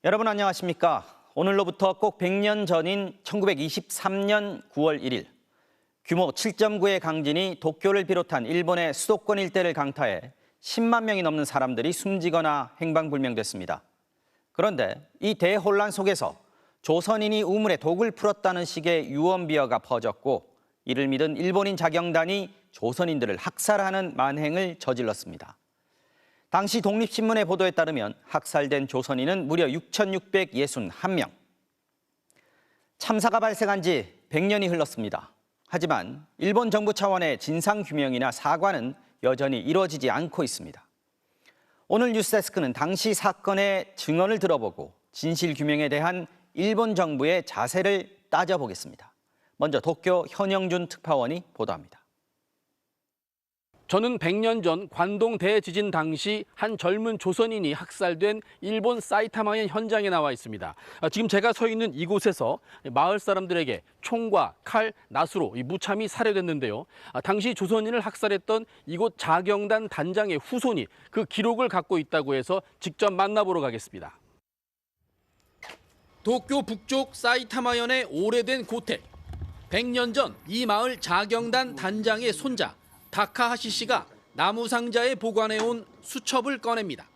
여러분 안녕하십니까? 오늘로부터 꼭 100년 전인 1923년 9월 1일 규모 7.9의 강진이 도쿄를 비롯한 일본의 수도권 일대를 강타해 10만 명이 넘는 사람들이 숨지거나 행방불명됐습니다. 그런데 이 대혼란 속에서 조선인이 우물에 독을 풀었다는 식의 유언비어가 퍼졌고 이를 믿은 일본인 자경단이 조선인들을 학살하는 만행을 저질렀습니다. 당시 독립신문의 보도에 따르면 학살된 조선인은 무려 6,661명. 참사가 발생한 지 100년이 흘렀습니다. 하지만 일본 정부 차원의 진상규명이나 사과는 여전히 이루어지지 않고 있습니다. 오늘 뉴스데스크는 당시 사건의 증언을 들어보고 진실규명에 대한 일본 정부의 자세를 따져보겠습니다. 먼저 도쿄 현영준 특파원이 보도합니다. 저는 100년 전 관동 대지진 당시 한 젊은 조선인이 학살된 일본 사이타마의 현장에 나와 있습니다. 지금 제가 서 있는 이곳에서 마을 사람들에게 총과 칼, 낫으로 무참히 살해됐는데요. 당시 조선인을 학살했던 이곳 자경단 단장의 후손이 그 기록을 갖고 있다고 해서 직접 만나보러 가겠습니다. 도쿄 북쪽 사이타마현의 오래된 고택. 100년 전 이 마을 자경단 단장의 손자 다카하시 씨가 나무 상자에 보관해온 수첩을 꺼냅니다.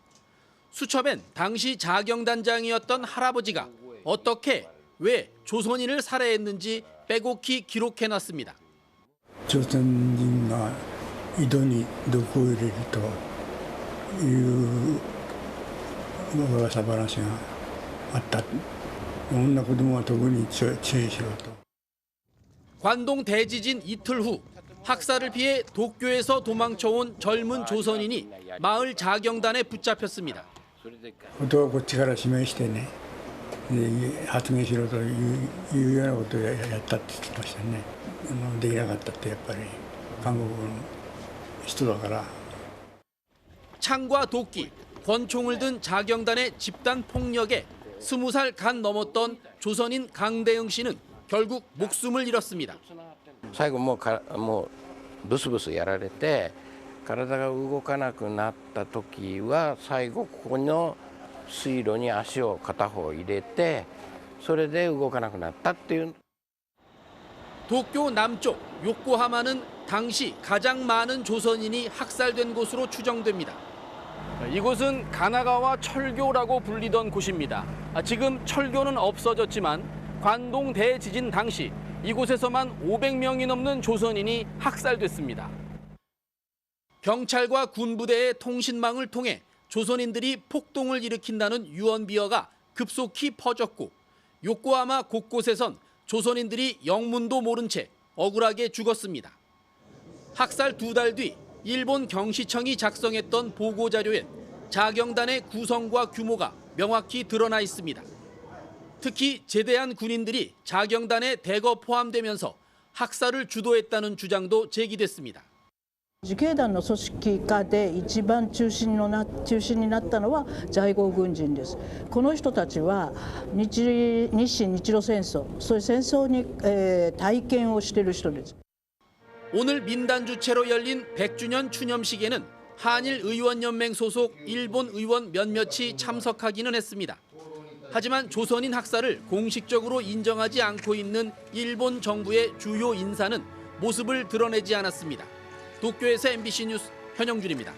수첩엔 당시 자경단장이었던 할아버지가 어떻게, 왜 조선인을 살해했는지 빼곡히 기록해놨습니다. 조선인가 이동이毒を入れるという噂話があった。女子供は特に注意しろと。 관동 대지진 이틀 후 학살을 피해 도쿄에서 도망쳐온 젊은 조선인이 마을 자경단에 붙잡혔습니다. ことをこっちから指名してね、発言しろというようなことをやったって言ってましたね。できなかったってやっぱり韓国の人だから。 창과 도끼, 권총을 든 자경단의 집단 폭력에 20살 간 넘었던 조선인 강대응 씨는 결국 목숨을 잃었습니다. 最後もうブスブスやられて体が動かなくなった時は最後ここの水路に足を片方入れてそれで動かなくなったっていう。 도쿄 남쪽 요코하마는 당시 가장 많은 조선인이 학살된 곳으로 추정됩니다. 이곳은 가나가와 철교라고 불리던 곳입니다. 지금 철교는 없어졌지만 관동 대지진 당시 이곳에서만 500명이 넘는 조선인이 학살됐습니다. 경찰과 군부대의 통신망을 통해 조선인들이 폭동을 일으킨다는 유언비어가 급속히 퍼졌고 요코하마 곳곳에선 조선인들이 영문도 모른 채 억울하게 죽었습니다. 학살 2달 뒤 일본 경시청이 작성했던 보고자료엔 자경단의 구성과 규모가 명확히 드러나 있습니다. 특히 제대한 군인들이 자경단에 대거 포함되면서 학살을 주도했다는 주장도 제기됐습니다. 自警団の組織化で一番中心になったのは在郷軍人です。この人たちは日清日露戦争、そういう戦争に体験をしている人です。 오늘 민단 주최로 열린 100주년 추념식에는 한일의원연맹 소속 일본 의원 몇몇이 참석하기는 했습니다. 하지만 조선인 학살을 공식적으로 인정하지 않고 있는 일본 정부의 주요 인사는 모습을 드러내지 않았습니다. 도쿄에서 MBC 뉴스 현영준입니다.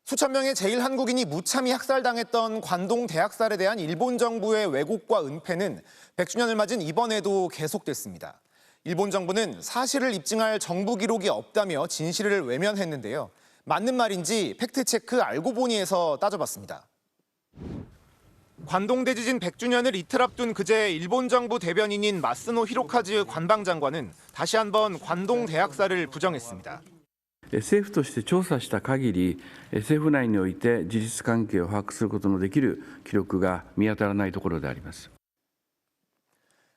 수천 명의 제1한국인이 무참히 학살당했던 관동 대학살에 대한 일본 정부의 왜곡과 은폐는 100주년을 맞은 이번에도 계속됐습니다. 일본 정부는 사실을 입증할 정부 기록이 없다며 진실을 외면했는데요. 맞는 말인지 팩트체크 알고 보니에서 따져봤습니다. 관동 대지진 100주년을 이틀 앞둔 그제 일본 정부 대변인인 마스노 히로카즈 관방장관은 다시 한번 관동 대학살을 부정했습니다. 政府として調査した限り、政府内において事実関係を把握することのできる記録が見当たらないところであります。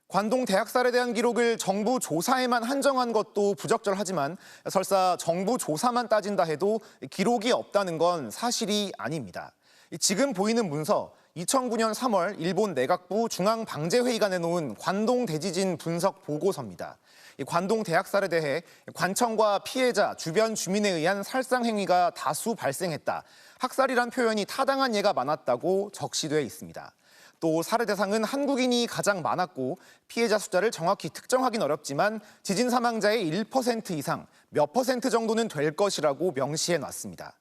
관동 대학살에 대한 기록을 정부 조사에만 한정한 것도 부적절하지만 설사 정부 조사만 따진다 해도 기록이 없다는 건 사실이 아닙니다. 지금 보이는 문서 2009년 3월 일본 내각부 중앙방재회의가 내놓은 관동 대지진 분석 보고서입니다. 이 관동 대학살에 대해 관청과 피해자, 주변 주민에 의한 살상 행위가 다수 발생했다. 학살이란 표현이 타당한 예가 많았다고 적시돼 있습니다. 또 살해 대상은 한국인이 가장 많았고 피해자 숫자를 정확히 특정하긴 어렵지만 지진 사망자의 1% 이상, 몇 퍼센트 정도는 될 것이라고 명시해 놨습니다.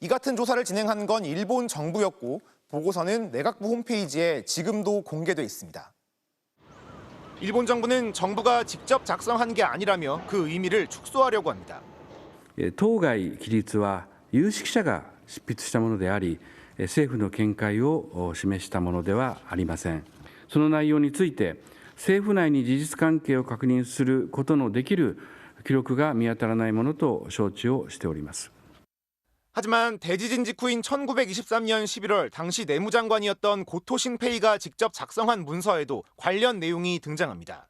이 같은 조사를 진행한 건 일본 정부였고 보고서는 내각부 홈페이지에 지금도 공개돼 있습니다. 일본 정부는 정부가 직접 작성한 게 아니라며 그 의미를 축소하려고 합니다. 当該記述は有識者が執筆したものであり、政府の見解を示したものではありません。その内容について政府内に事実関係を確認することのできる記録が見当たらないものと承知をしております。 하지만 대지진 직후인 1923년 11월 당시 내무장관이었던 고토 신페이가 직접 작성한 문서에도 관련 내용이 등장합니다.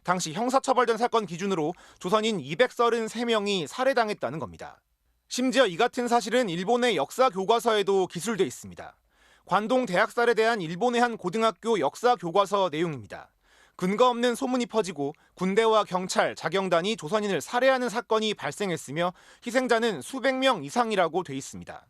당시 형사처벌된 사건 기준으로 조선인 233명이 살해당했다는 겁니다. 심지어 이 같은 사실은 일본의 역사 교과서에도 기술돼 있습니다. 관동 대학살에 대한 일본의 한 고등학교 역사 교과서 내용입니다. 근거 없는 소문이 퍼지고 군대와 경찰, 자경단이 조선인을 살해하는 사건이 발생했으며 희생자는 수백 명 이상이라고 돼 있습니다.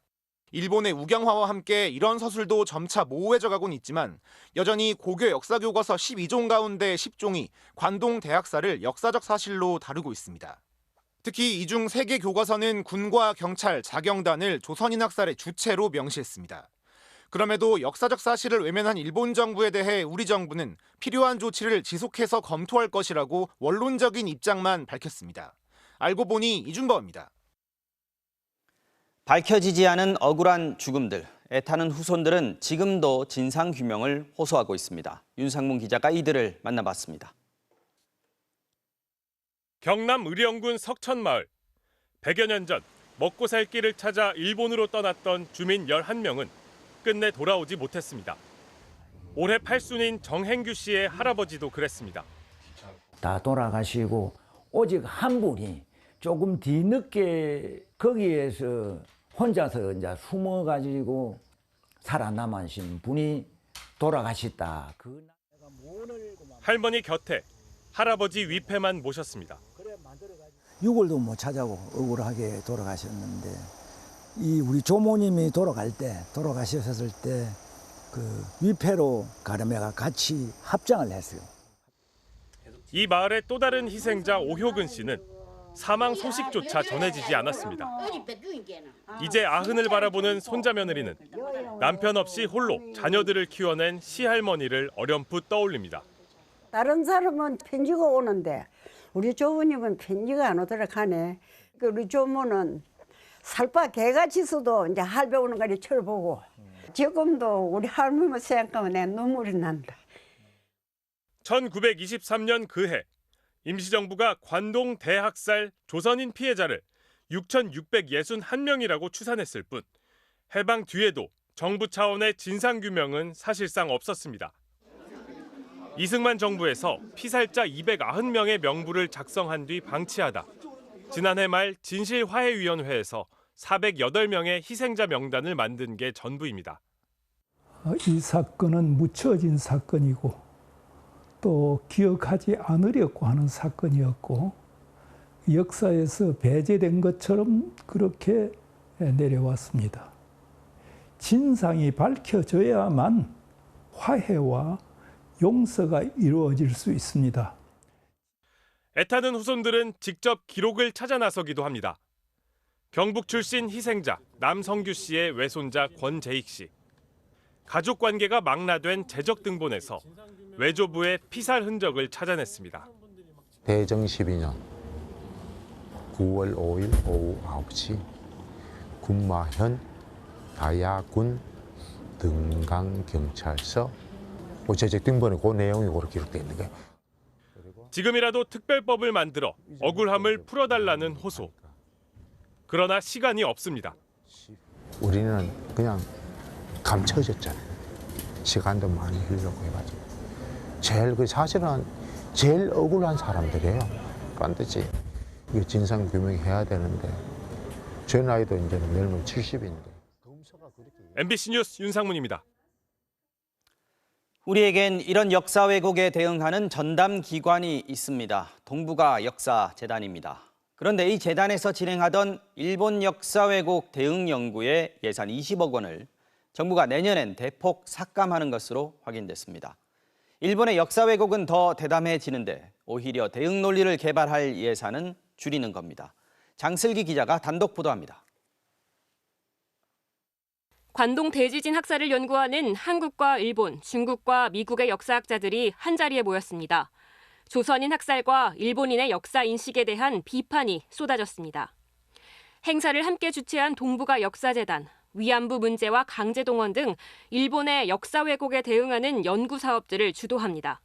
일본의 우경화와 함께 이런 서술도 점차 모호해져 가곤 있지만 여전히 고교 역사교과서 12종 가운데 10종이 관동 대학살을 역사적 사실로 다루고 있습니다. 특히 이 중 3개 교과서는 군과 경찰, 자경단을 조선인 학살의 주체로 명시했습니다. 그럼에도 역사적 사실을 외면한 일본 정부에 대해 우리 정부는 필요한 조치를 지속해서 검토할 것이라고 원론적인 입장만 밝혔습니다. 알고 보니 이준범입니다. 밝혀지지 않은 억울한 죽음들, 애타는 후손들은 지금도 진상규명을 호소하고 있습니다. 윤상문 기자가 이들을 만나봤습니다. 경남 의령군 석천마을. 100여 년 전 먹고 살 길을 찾아 일본으로 떠났던 주민 11명은 끝내 돌아오지 못했습니다. 올해 8순인 정행규 씨의 할아버지도 그랬습니다. 다 돌아가시고 오직 한 분이 조금 뒤늦게 거기에서 혼자서 이제 숨어가지고 살아남으신 분이 돌아가셨다. 할머니 곁에 할아버지 위패만 모셨습니다. 6월도 못 찾아고 억울하게 돌아가셨는데 이 우리 조모님이 돌아가셨을 때 그 위패로 가르메가 같이 합장을 했어요. 이 마을의 또 다른 희생자 오효근 씨는 사망 소식조차 전해지지 않았습니다. 이제 아흔을 바라보는 손자 며느리는 남편 없이 홀로 자녀들을 키워낸 시할머니를 어렴풋 떠올립니다. 다른 사람은 편지가 오는데 우리 조부님은 편지가 안 오도록 하네. 우리 조모는 살바 개같이 있어도 이제 할배 오는 거를 쳐보고 지금도 우리 할머니 생각하면 내 눈물이 난다. 1923년 그해 임시정부가 관동 대학살 조선인 피해자를 6,661명이라고 추산했을 뿐 해방 뒤에도 정부 차원의 진상규명은 사실상 없었습니다. 이승만 정부에서 피살자 290명의 명부를 작성한 뒤 방치하다 지난해 말 진실화해위원회에서 408명의 희생자 명단을 만든 게 전부입니다. 이 사건은 묻혀진 사건이고 또 기억하지 않으려고 하는 사건이었고 역사에서 배제된 것처럼 그렇게 내려왔습니다. 진상이 밝혀져야만 화해와 용서가 이루어질 수 있습니다. 애타는 후손들은 직접 기록을 찾아 나서기도 합니다. 경북 출신 희생자 남성규 씨의 외손자 권재익 씨. 가족 관계가 망라된 재적 등본에서 외조부의 피살 흔적을 찾아냈습니다. 대정 12년 9월 5일 오후 9시 군마현 다야군 등강경찰서 재적 등본에 그 내용이 그렇게 기록되어 있는 거예요. 지금이라도 특별법을 만들어 억울함을 풀어달라는 호소. 그러나 시간이 없습니다. 우리는 그냥 감춰졌잖아요. 시간도 많이 흘려고 해가지고. 사실은 제일 억울한 사람들이에요. 반드시 진상 규명해야 되는데 제 나이도 이제는 내일면 70인데. MBC 뉴스 윤상문입니다. 우리에겐 이런 역사 왜곡에 대응하는 전담 기관이 있습니다. 동북아 역사재단입니다. 그런데 이 재단에서 진행하던 일본 역사 왜곡 대응 연구에 예산 20억 원을 정부가 내년엔 대폭 삭감하는 것으로 확인됐습니다. 일본의 역사 왜곡은 더 대담해지는데 오히려 대응 논리를 개발할 예산은 줄이는 겁니다. 장슬기 기자가 단독 보도합니다. 관동 대지진 학사를 연구하는 한국과 일본, 중국과 미국의 역사학자들이 한자리에 모였습니다. 조선인 학살과 일본인의 역사 인식에 대한 비판이 쏟아졌습니다. 행사를 함께 주최한 동북아 역사재단, 위안부 문제와 강제동원 등 일본의 역사 왜곡에 대응하는 연구 사업들을 주도합니다.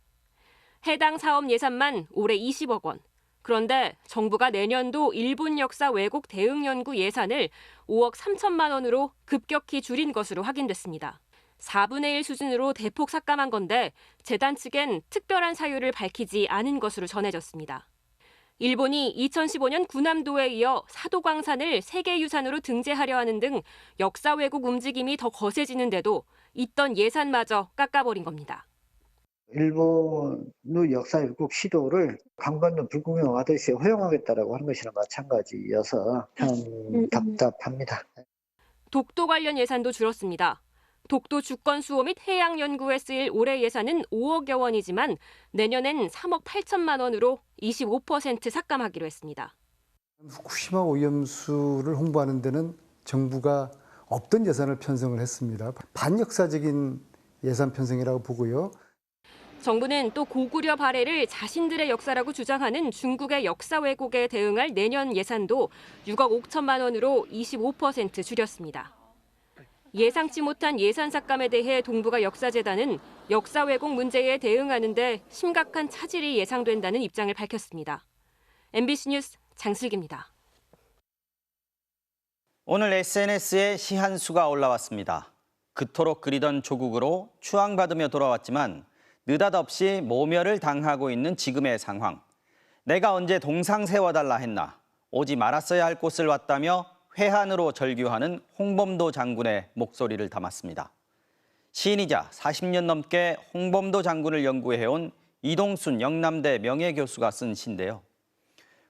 해당 사업 예산만 올해 20억 원. 그런데 정부가 내년도 일본 역사 왜곡 대응 연구 예산을 5억 3천만 원으로 급격히 줄인 것으로 확인됐습니다. 4분의 1 수준으로 대폭 삭감한 건데 재단 측엔 특별한 사유를 밝히지 않은 것으로 전해졌습니다. 일본이 2015년 구남도에 이어 사도광산을 세계유산으로 등재하려 하는 등 역사 왜곡 움직임이 더 거세지는데도 있던 예산마저 깎아버린 겁니다. 일본의 역사 왜곡 시도를 강건도 불구경하듯이 허용하겠다라고 하는 것이랑 마찬가지여서 참 답답합니다. 독도 관련 예산도 줄었습니다. 독도 주권 수호 및 해양 연구에 쓰일 올해 예산은 5억여 원이지만 내년엔 3억 8천만 원으로 25% 삭감하기로 했습니다. 후쿠시마 오염수를 홍보하는 데는 정부가 없던 예산을 편성을 했습니다. 반역사적인 예산 편성이라고 보고요. 정부는 또 고구려 발해를 자신들의 역사라고 주장하는 중국의 역사 왜곡에 대응할 내년 예산도 6억 5천만 원으로 25% 줄였습니다. 예상치 못한 예산 삭감에 대해 동북아 역사재단은 역사 왜곡 문제에 대응하는 데 심각한 차질이 예상된다는 입장을 밝혔습니다. MBC 뉴스 장슬기입니다. 오늘 SNS에 시 한 수가 올라왔습니다. 그토록 그리던 조국으로 추앙받으며 돌아왔지만 느닷없이 모멸을 당하고 있는 지금의 상황. 내가 언제 동상 세워달라 했나. 오지 말았어야 할 곳을 왔다며 회한으로 절규하는 홍범도 장군의 목소리를 담았습니다. 시인이자 40년 넘게 홍범도 장군을 연구해온 이동순 영남대 명예교수가 쓴 시인데요.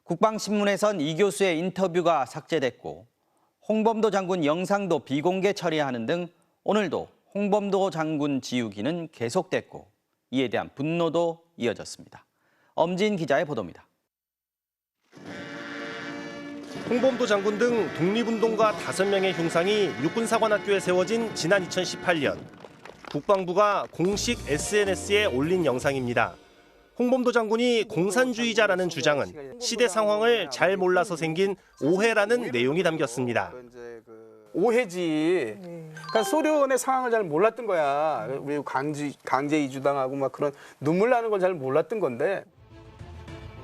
국방신문에선 이 교수의 인터뷰가 삭제됐고 홍범도 장군 영상도 비공개 처리하는 등 오늘도 홍범도 장군 지우기는 계속됐고 이에 대한 분노도 이어졌습니다. 엄진 기자의 보도입니다. 홍범도 장군 등 독립운동가 5명의 흉상이 육군사관학교에 세워진 지난 2018년 국방부가 공식 SNS에 올린 영상입니다. 홍범도 장군이 공산주의자라는 주장은 시대 상황을 잘 몰라서 생긴 오해라는 내용이 담겼습니다. 오해지. 그러니까 소련의 상황을 잘 몰랐던 거야. 우리 강제 이주당하고 막 그런 눈물 나는 걸 잘 몰랐던 건데.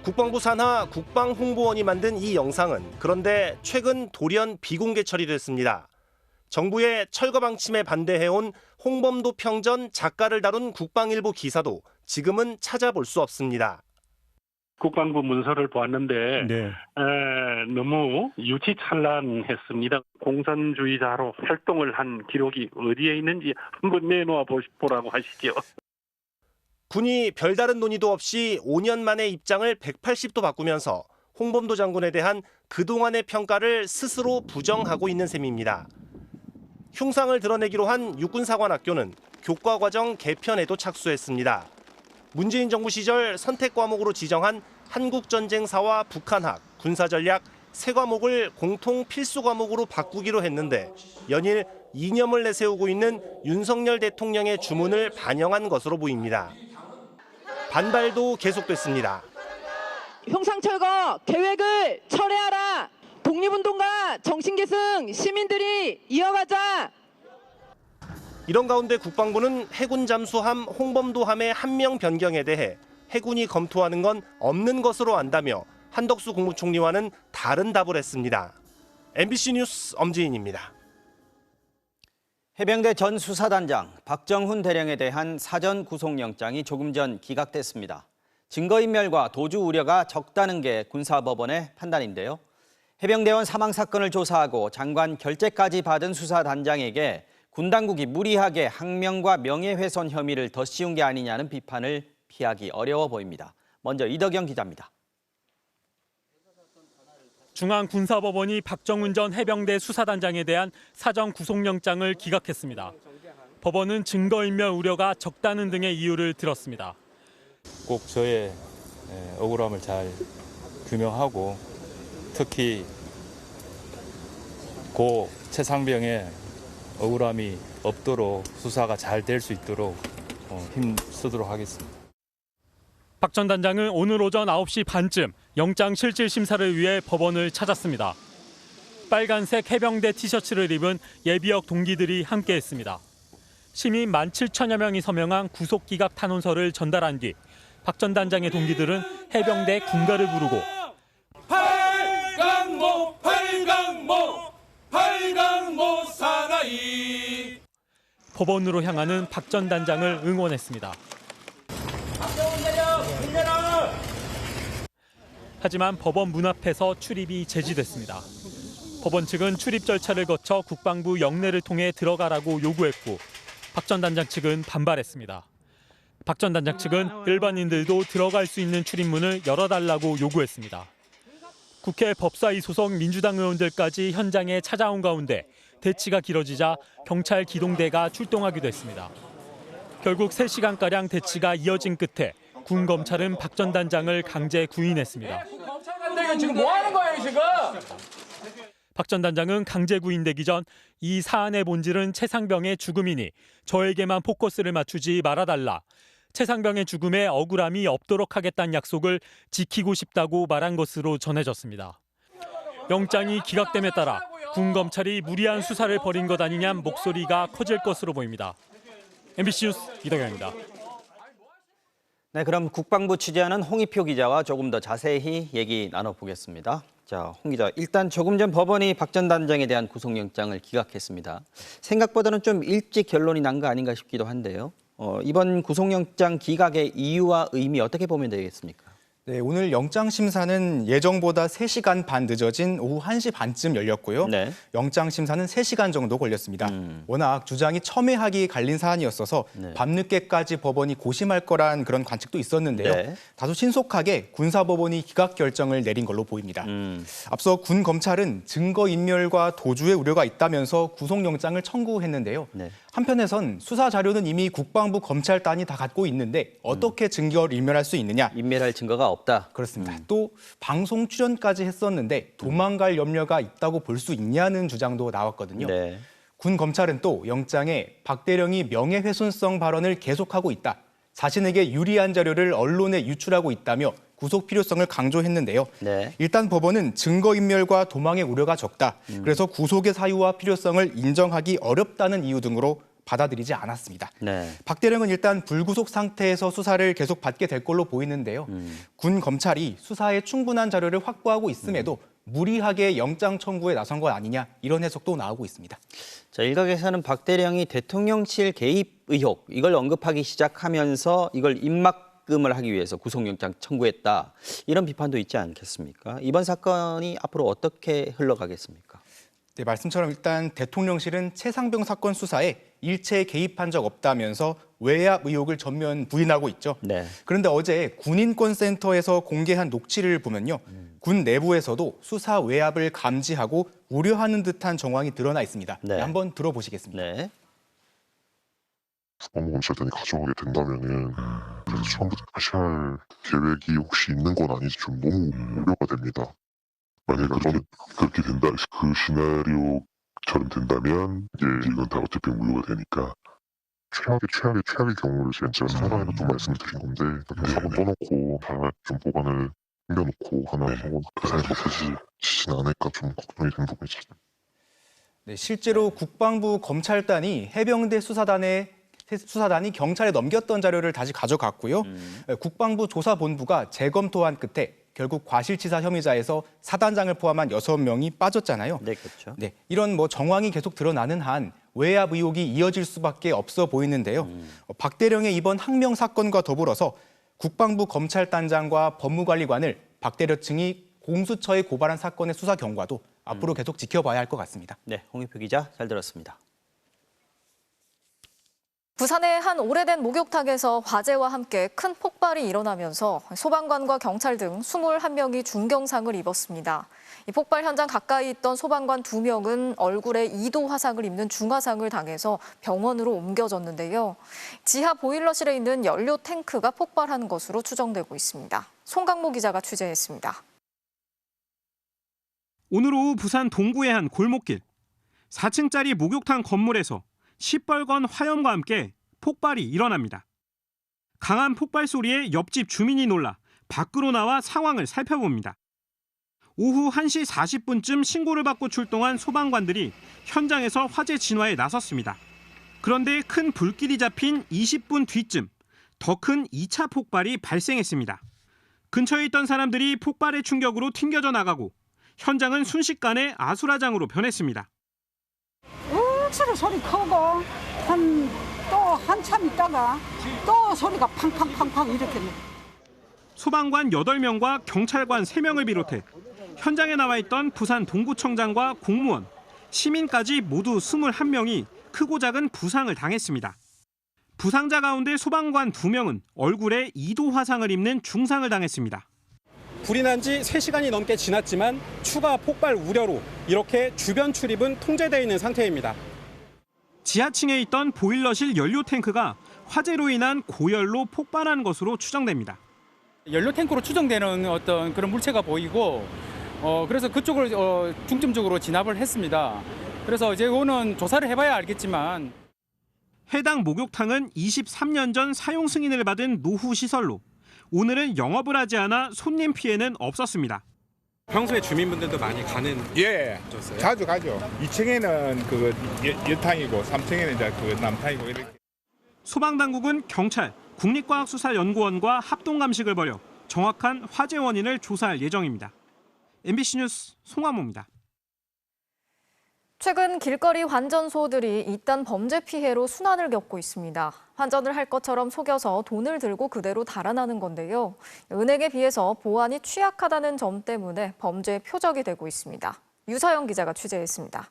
국방부 산하 국방홍보원이 만든 이 영상은 그런데 최근 돌연 비공개 처리됐습니다. 정부의 철거방침에 반대해온 홍범도 평전 작가를 다룬 국방일보 기사도 지금은 찾아볼 수 없습니다. 국방부 문서를 보았는데 너무 유치찬란했습니다. 공산주의자로 활동을 한 기록이 어디에 있는지 한번 내놓아 보라고 하시죠. 군이 별다른 논의도 없이 5년 만에 입장을 180도 바꾸면서 홍범도 장군에 대한 그동안의 평가를 스스로 부정하고 있는 셈입니다. 흉상을 드러내기로 한 육군사관학교는 교과과정 개편에도 착수했습니다. 문재인 정부 시절 선택 과목으로 지정한 한국전쟁사와 북한학, 군사전략 3과목을 공통 필수 과목으로 바꾸기로 했는데 연일 이념을 내세우고 있는 윤석열 대통령의 주문을 반영한 것으로 보입니다. 반발도 계속됐습니다. 흉상 철거 계획을 철회하라. 독립운동가 정신계승 시민들이 이어가자. 이런 가운데 국방부는 해군 잠수함 홍범도함의 한 명 변경에 대해 해군이 검토하는 건 없는 것으로 안다며 한덕수 국무총리와는 다른 답을 했습니다. MBC 뉴스 엄지인입니다. 해병대 전 수사단장 박정훈 대령에 대한 사전 구속영장이 조금 전 기각됐습니다. 증거인멸과 도주 우려가 적다는 게 군사법원의 판단인데요. 해병대원 사망 사건을 조사하고 장관 결재까지 받은 수사단장에게 군 당국이 무리하게 학명과 명예훼손 혐의를 더 씌운 게 아니냐는 비판을 피하기 어려워 보입니다. 먼저 이덕영 기자입니다. 중앙군사법원이 박정훈 전 해병대 수사단장에 대한 사전 구속영장을 기각했습니다. 법원은 증거인멸 우려가 적다는 등의 이유를 들었습니다. 꼭 저의 억울함을 잘 규명하고 특히 고 최상병의 억울함이 없도록 수사가 잘 될 수 있도록 힘쓰도록 하겠습니다. 박 전 단장은 오늘 오전 9시 반쯤 영장 실질 심사를 위해 법원을 찾았습니다. 빨간색 해병대 티셔츠를 입은 예비역 동기들이 함께했습니다. 시민 17,000여 명이 서명한 구속기각 탄원서를 전달한 뒤 박 전 단장의 동기들은 해병대 군가를 부르고 팔강모 사나이 법원으로 향하는 박 전 단장을 응원했습니다. 하지만 법원 문 앞에서 출입이 제지됐습니다. 법원 측은 출입 절차를 거쳐 국방부 영내를 통해 들어가라고 요구했고 박 전 단장 측은 반발했습니다. 박 전 단장 측은 일반인들도 들어갈 수 있는 출입문을 열어달라고 요구했습니다. 국회 법사위 소속 민주당 의원들까지 현장에 찾아온 가운데 대치가 길어지자 경찰 기동대가 출동하기도 했습니다. 결국 3시간가량 대치가 이어진 끝에 군 검찰은 박 전 단장을 강제 구인했습니다. 지금 뭐 하는 거예요, 지금? 박 전 단장은 강제 구인되기 전 이 사안의 본질은 최상병의 죽음이니 저에게만 포커스를 맞추지 말아달라. 최상병의 죽음에 억울함이 없도록 하겠다는 약속을 지키고 싶다고 말한 것으로 전해졌습니다. 영장이 기각됨에 따라 군 검찰이 무리한 수사를 벌인 것 아니냐는 목소리가 커질 것으로 보입니다. MBC 뉴스 이덕영입니다. 네, 그럼 국방부 취재하는 홍익표 기자와 조금 더 자세히 얘기 나눠보겠습니다. 자, 홍 기자, 일단 조금 전 법원이 박 전 단장에 대한 구속영장을 기각했습니다. 생각보다는 좀 일찍 결론이 난 거 아닌가 싶기도 한데요. 이번 구속영장 기각의 이유와 의미 어떻게 보면 되겠습니까? 네, 오늘 영장 심사는 예정보다 3시간 반 늦어진 오후 1시 반쯤 열렸고요. 네. 영장 심사는 3시간 정도 걸렸습니다. 워낙 주장이 첨예하게 갈린 사안이었어서 네. 밤늦게까지 법원이 고심할 거란 그런 관측도 있었는데요. 네. 다소 신속하게 군사법원이 기각 결정을 내린 걸로 보입니다. 앞서 군 검찰은 증거인멸과 도주의 우려가 있다면서 구속영장을 청구했는데요. 네. 한편에선 수사 자료는 이미 국방부 검찰단이 다 갖고 있는데 어떻게 증거를 인멸할 수 있느냐? 인멸할 증거가 없다. 그렇습니다. 또 방송 출연까지 했었는데 도망갈 염려가 있다고 볼 수 있냐는 주장도 나왔거든요. 네. 군 검찰은 또 영장에 박 대령이 명예훼손성 발언을 계속하고 있다. 자신에게 유리한 자료를 언론에 유출하고 있다며 구속 필요성을 강조했는데요. 네. 일단 법원은 증거인멸과 도망의 우려가 적다. 그래서 구속의 사유와 필요성을 인정하기 어렵다는 이유 등으로 받아들이지 않았습니다. 네. 박 대령은 일단 불구속 상태에서 수사를 계속 받게 될 걸로 보이는데요. 군 검찰이 수사에 충분한 자료를 확보하고 있음에도 무리하게 영장 청구에 나선 것 아니냐 이런 해석도 나오고 있습니다. 자, 일각에서는 박 대령이 대통령실 개입 의혹 이걸 언급하기 시작하면서 이걸 입막음을 하기 위해서 구속영장 청구했다. 이런 비판도 있지 않겠습니까? 이번 사건이 앞으로 어떻게 흘러가겠습니까? 네, 말씀처럼 일단 대통령실은 최상병 사건 수사에 일체 개입한 적 없다면서 외압 의혹을 전면 부인하고 있죠. 네. 그런데 어제 군인권센터에서 공개한 녹취를 보면요. 군 내부에서도 수사 외압을 감지하고 우려하는 듯한 정황이 드러나 있습니다. 네. 한번 들어보시겠습니다. 네. 국방부검찰단이 가져가게 된다면은 그래서 처음부터 다시 할 계획이 혹시 있는 건 아닌지 좀 너무 우려가 됩니다. 만약에 그렇게 된다, 그 시나리오처럼 된다면 이건 다 어차피 무효가 되니까 최악의 경우를 제가 상상해서 좀 말씀을 드린 건데 사건 떠놓고 다 좀 보관을 숨겨놓고 하나 세상에 덮여지진 않을까 좀 걱정이 되는 부분이 있습니다. 네, 실제로 국방부 검찰단이 해병대 수사단이 경찰에 넘겼던 자료를 다시 가져갔고요. 국방부 조사본부가 재검토한 끝에 결국 과실치사 혐의자에서 사단장을 포함한 6명이 빠졌잖아요. 네, 그렇죠. 네, 이런 정황이 계속 드러나는 한 외압 의혹이 이어질 수밖에 없어 보이는데요. 박 대령의 이번 항명 사건과 더불어서 국방부 검찰단장과 법무관리관을 박 대령 측이 공수처에 고발한 사건의 수사 경과도 앞으로 계속 지켜봐야 할 것 같습니다. 네, 홍익표 기자 잘 들었습니다. 부산의 한 오래된 목욕탕에서 화재와 함께 큰 폭발이 일어나면서 소방관과 경찰 등 21명이 중경상을 입었습니다. 이 폭발 현장 가까이 있던 소방관 2명은 얼굴에 2도 화상을 입는 중화상을 당해서 병원으로 옮겨졌는데요. 지하 보일러실에 있는 연료 탱크가 폭발한 것으로 추정되고 있습니다. 송강모 기자가 취재했습니다. 오늘 오후 부산 동구의 한 골목길. 4층짜리 목욕탕 건물에서 시뻘건 화염과 함께 폭발이 일어납니다. 강한 폭발 소리에 옆집 주민이 놀라 밖으로 나와 상황을 살펴봅니다. 오후 1시 40분쯤 신고를 받고 출동한 소방관들이 현장에서 화재 진화에 나섰습니다. 그런데 큰 불길이 잡힌 20분 뒤쯤 더 큰 2차 폭발이 발생했습니다. 근처에 있던 사람들이 폭발의 충격으로 튕겨져 나가고 현장은 순식간에 아수라장으로 변했습니다. 억수로 소리 크고 또 한참 있다가 또 소리가 팡팡팡팡 이렇게. 소방관 8명과 경찰관 3명을 비롯해 현장에 나와 있던 부산 동구청장과 공무원, 시민까지 모두 21명이 크고 작은 부상을 당했습니다. 부상자 가운데 소방관 2명은 얼굴에 2도 화상을 입는 중상을 당했습니다. 불이 난 지 3시간이 넘게 지났지만 추가 폭발 우려로 이렇게 주변 출입은 통제되어 있는 상태입니다. 지하층에 있던 보일러실 연료 탱크가 화재로 인한 고열로 폭발한 것으로 추정됩니다. 연료 탱크로 추정되는 어떤 그런 물체가 보이고 그래서 그쪽을 중점적으로 진압을 했습니다. 그래서 이제 이거는 조사를 해봐야 알겠지만 해당 목욕탕은 23년 전 사용 승인을 받은 노후 시설로 오늘은 영업을 하지 않아 손님 피해는 없었습니다. 평소에 주민분들도 많이 가는 예, 곳이었어요? 자주 가죠. 2층에는 그 여탕이고 3층에는 이제 그 남탕이고 이렇게. 소방당국은 경찰, 국립과학수사연구원과 합동감식을 벌여 정확한 화재 원인을 조사할 예정입니다. MBC 뉴스 송하모입니다. 최근 길거리 환전소들이 잇단 범죄 피해로 순환을 겪고 있습니다. 환전을 할 것처럼 속여서 돈을 들고 그대로 달아나는 건데요. 은행에 비해서 보안이 취약하다는 점 때문에 범죄의 표적이 되고 있습니다. 유서영 기자가 취재했습니다.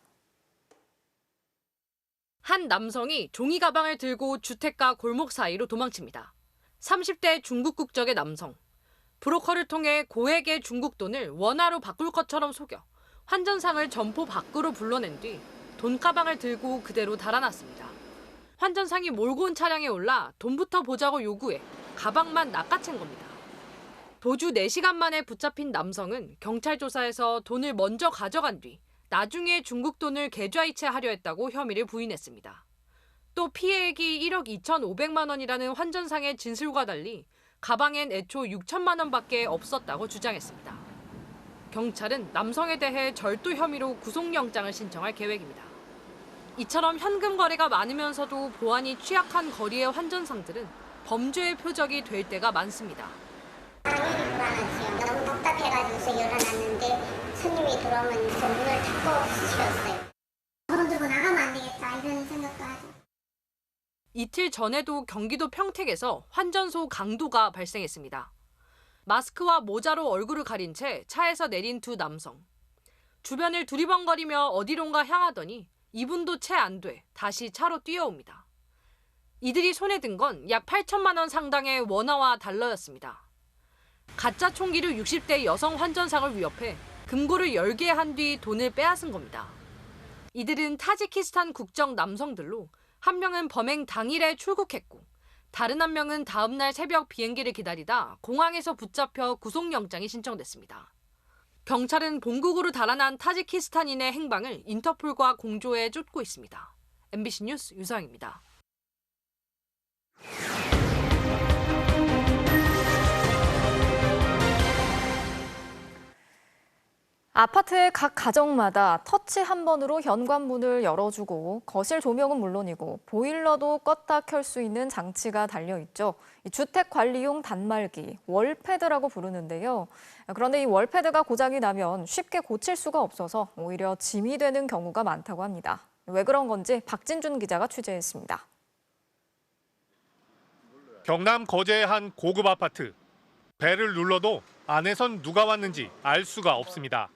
한 남성이 종이 가방을 들고 주택가 골목 사이로 도망칩니다. 30대 중국 국적의 남성. 브로커를 통해 고액의 중국 돈을 원화로 바꿀 것처럼 속여 환전상을 점포 밖으로 불러낸 뒤 돈가방을 들고 그대로 달아났습니다. 환전상이 몰고 온 차량에 올라 돈부터 보자고 요구해 가방만 낚아챈 겁니다. 도주 4시간 만에 붙잡힌 남성은 경찰 조사에서 돈을 먼저 가져간 뒤 나중에 중국 돈을 계좌이체하려 했다고 혐의를 부인했습니다. 또 피해액이 1억 2,500만 원이라는 환전상의 진술과 달리 가방엔 애초 6천만 원밖에 없었다고 주장했습니다. 경찰은 남성에 대해 절도 혐의로 구속영장을 신청할 계획입니다. 이처럼 현금 거래가 많으면서도 보안이 취약한 거리의 환전상들은 범죄의 표적이 될 때가 많습니다. 너무 답답해가지고 열어놨는데 손님이 들어오면 문을 닫고 쉬었어요. 돈 들고 나가면 안 되겠다 이런 생각도 하죠. 이틀 전에도 경기도 평택에서 환전소 강도가 발생했습니다. 마스크와 모자로 얼굴을 가린 채 차에서 내린 두 남성. 주변을 두리번거리며 어디론가 향하더니 이분도 채 안 돼 다시 차로 뛰어옵니다. 이들이 손에 든 건 약 8천만 원 상당의 원화와 달러였습니다. 가짜 총기로 60대 여성 환전상을 위협해 금고를 열게 한 뒤 돈을 빼앗은 겁니다. 이들은 타지키스탄 국적 남성들로 한 명은 범행 당일에 출국했고 다른 한 명은 다음 날 새벽 비행기를 기다리다 공항에서 붙잡혀 구속영장이 신청됐습니다. 경찰은 본국으로 달아난 타지키스탄인의 행방을 인터폴과 공조해 쫓고 있습니다. MBC 뉴스 유서영입니다. 아파트의 각 가정마다 터치 한 번으로 현관문을 열어주고 거실 조명은 물론이고 보일러도 껐다 켤 수 있는 장치가 달려있죠. 이 주택관리용 단말기, 월패드라고 부르는데요. 그런데 이 월패드가 고장이 나면 쉽게 고칠 수가 없어서 오히려 짐이 되는 경우가 많다고 합니다. 왜 그런 건지 박진준 기자가 취재했습니다. 경남 거제의 한 고급 아파트. 벨을 눌러도 안에선 누가 왔는지 알 수가 없습니다.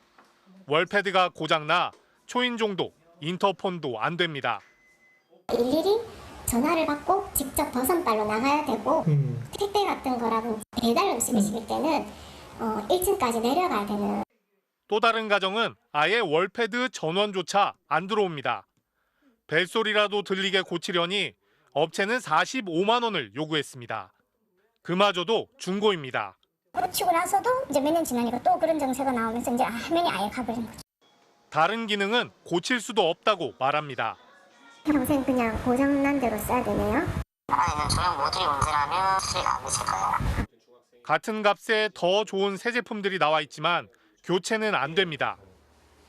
월패드가 고장나 초인종도 인터폰도 안 됩니다. 일일이 전화를 받고 직접 버선발로 나가야 되고 택배 같은 거라든지 배달 음식을 시킬 때는 1층까지 내려가야 되는. 또 다른 가정은 아예 월패드 전원조차 안 들어옵니다. 벨소리라도 들리게 고치려니 업체는 45만 원을 요구했습니다. 그마저도 중고입니다. 고치고 나서도 이제 몇 년 지나니까 또 그런 정세가 나오면서 이제 화면이 아예 가버린 거죠. 다른 기능은 고칠 수도 없다고 말합니다. 평생 그냥 고장난 대로 써야 되네요. 저는 모듈이 문제라면 수리가 안 되실 거예요. 같은 값에 더 좋은 새 제품들이 나와 있지만 교체는 안 됩니다.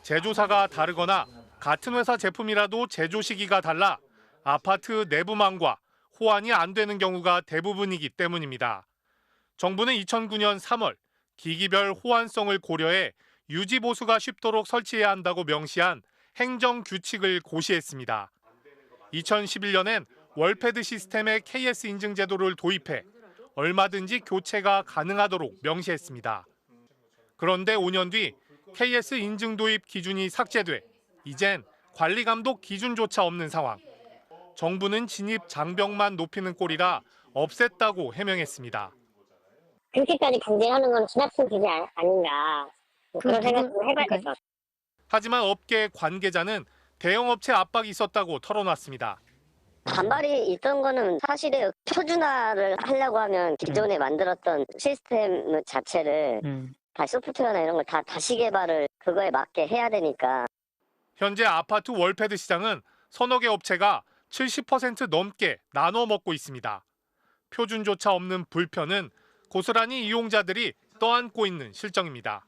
제조사가 다르거나 같은 회사 제품이라도 제조 시기가 달라 아파트 내부망과 호환이 안 되는 경우가 대부분이기 때문입니다. 정부는 2009년 3월 기기별 호환성을 고려해 유지 보수가 쉽도록 설치해야 한다고 명시한 행정 규칙을 고시했습니다. 2011년엔 월패드 시스템의 KS 인증 제도를 도입해 얼마든지 교체가 가능하도록 명시했습니다. 그런데 5년 뒤 KS 인증 도입 기준이 삭제돼 이젠 관리 감독 기준조차 없는 상황. 정부는 진입 장벽만 높이는 꼴이라 없앴다고 해명했습니다. 그렇게까지 강제하는 건 지나친 규제 아닌가 그런 생각을 해봐야겠죠. 하지만 업계 관계자는 대형업체 압박이 있었다고 털어놨습니다. 반발이 있던 거는 사실은 표준화를 하려고 하면 기존에 만들었던 시스템 자체를 다시 소프트웨어나 이런 걸 다시 개발을 그거에 맞게 해야 되니까. 현재 아파트 월패드 시장은 서너 개 업체가 70% 넘게 나눠 먹고 있습니다. 표준조차 없는 불편은 고스란히 이용자들이 떠안고 있는 실정입니다.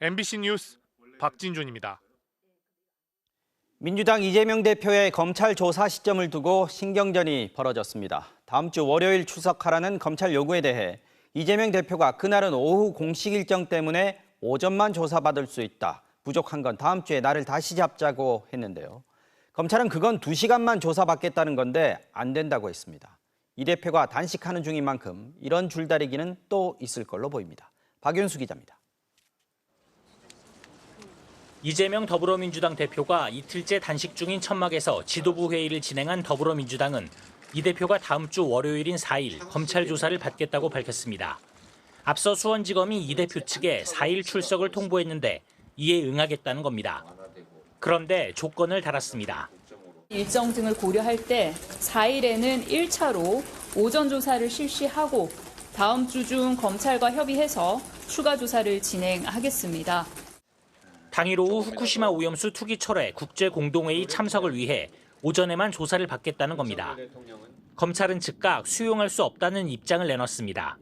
MBC 뉴스 박진준입니다. 민주당 이재명 대표의 검찰 조사 시점을 두고 신경전이 벌어졌습니다. 다음 주 월요일 출석하라는 검찰 요구에 대해 이재명 대표가 그날은 오후 공식 일정 때문에 오전만 조사받을 수 있다. 부족한 건 다음 주에 날을 다시 잡자고 했는데요. 검찰은 그건 2시간만 조사받겠다는 건데 안 된다고 했습니다. 이 대표가 단식하는 중인 만큼 이런 줄다리기는 또 있을 걸로 보입니다. 박윤수 기자입니다. 이재명 더불어민주당 대표가 이틀째 단식 중인 천막에서 지도부 회의를 진행한 더불어민주당은 이 대표가 다음 주 월요일인 4일 검찰 조사를 받겠다고 밝혔습니다. 앞서 수원지검이 이 대표 측에 4일 출석을 통보했는데 이에 응하겠다는 겁니다. 그런데 조건을 달았습니다. 일정 등을 고려할 때 4일에는 1차로 오전 조사를 실시하고 다음 주 중 검찰과 협의해서 추가 조사를 진행하겠습니다. 당일 오후 후쿠시마 오염수 투기 철회 국제공동회의 참석을 위해 오전에만 조사를 받겠다는 겁니다. 검찰은 즉각 수용할 수 없다는 입장을 내놨습니다.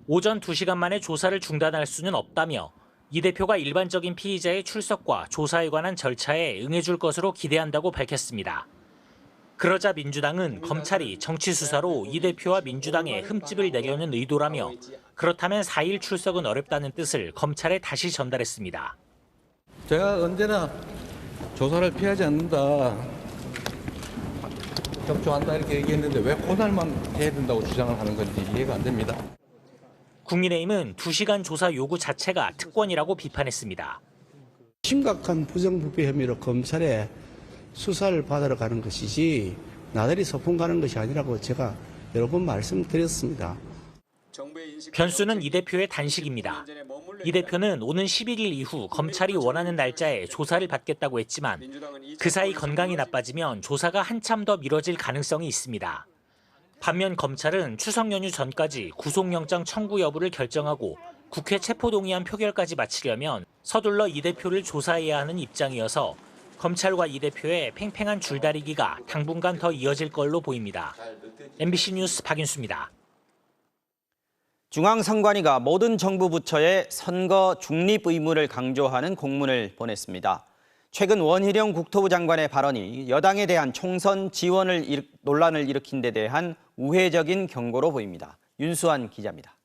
오전 2시간 만에 조사를 중단할 수는 없다며 이 대표가 일반적인 피의자의 출석과 조사에 관한 절차에 응해줄 것으로 기대한다고 밝혔습니다. 그러자 민주당은 검찰이 정치 수사로 이 대표와 민주당에 흠집을 내려는 의도라며 그렇다면 4일 출석은 어렵다는 뜻을 검찰에 다시 전달했습니다. 제가 언제나 조사를 피하지 않는다, 협조한다 이렇게 얘기했는데 왜 그날만 해야 된다고 주장을 하는 건지 이해가 안 됩니다. 국민의힘은 2시간 조사 요구 자체가 특권이라고 비판했습니다. 심각한 부정부패 혐의로 검찰에 수사를 받으러 가는 것이지 나들이 소풍 가는 것이 아니라고 제가 여러 번 말씀드렸습니다. 변수는 이 대표의 단식입니다. 이 대표는 오는 11일 이후 검찰이 원하는 날짜에 조사를 받겠다고 했지만 그 사이 건강이 나빠지면 조사가 한참 더 미뤄질 가능성이 있습니다. 반면 검찰은 추석 연휴 전까지 구속영장 청구 여부를 결정하고 국회 체포동의안 표결까지 마치려면 서둘러 이 대표를 조사해야 하는 입장이어서 검찰과 이 대표의 팽팽한 줄다리기가 당분간 더 이어질 걸로 보입니다. MBC 뉴스 박윤수입니다. 중앙선관위가 모든 정부 부처에 선거 중립 의무를 강조하는 공문을 보냈습니다. 최근 원희룡 국토부 장관의 발언이 여당에 대한 총선 지원을 논란을 일으킨 데 대한 우회적인 경고로 보입니다. 윤수환 기자입니다.